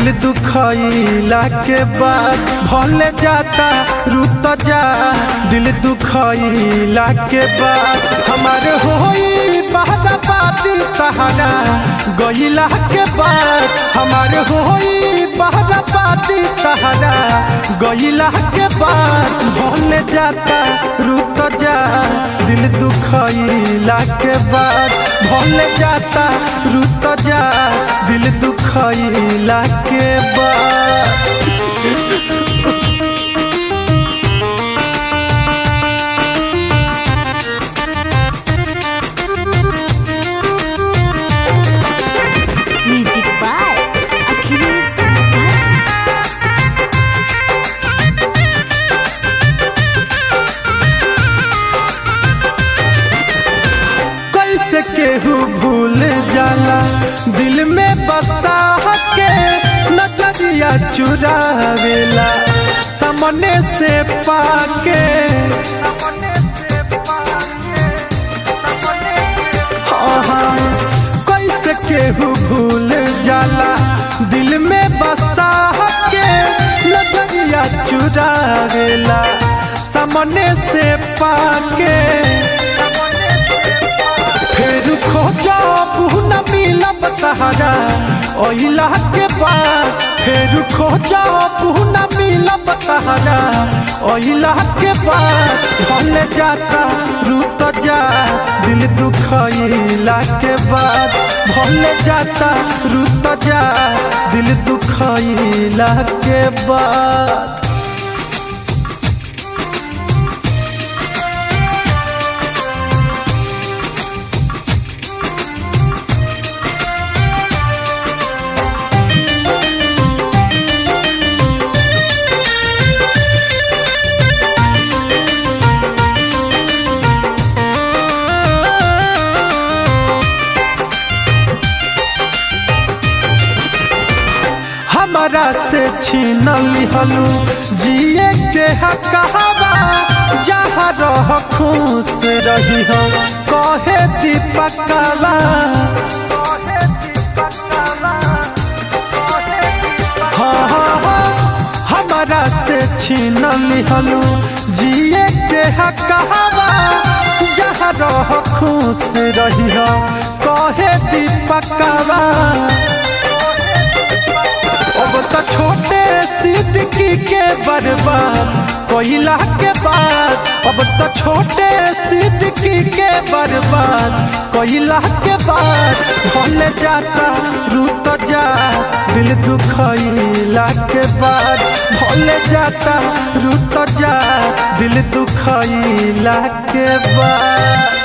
दिल दुखइला के बाद भले जाता रुत जा। दिल दुखइला के बाद हमारे होई बहराबादी तहरा गइला के बाद हमारे होई बहराबादी तहरा गइला के बाद भले जाता रुत जा। दिल दुखइला के बाद भले जाता रुत जा। दिल दुखइला के बाद म्यूजिक बाय अखिलेश काशी। कैसे केहू भूल जाला दिल में बसा के नजरिया चुरावेला सामने से पाके। कैसे केहू भूल जाला दिल में बसा के नजरिया चुरावेला सामने से पाके। फिर खोजा न मिलब तहरा ओइला के बाद फिर खोजा न मिलब तहरा ओइला के बाद भले जाता रुत जा। दिल दुखइला के बाद भले जाता रुत जा। दिल दुखइला के बाद हमारा से छीन लिहलू जिए के हकवा जहाँ रह खुश रही हो कहे दीपकवा। हमारा से छीन लिहलू जिए के हकवा जहाँ रह खुश रही हो कहे दीपकवा। अब तो छोटे सिद्दीकी के बर्बाद कोइला के बाद अब तो छोटे सिद्दीकी के बर्बाद कोइला के बाद भले जाता रुत जा। दिल दुखइला के बाद भले जाता रुत जा। दिल दुखइला के बाद।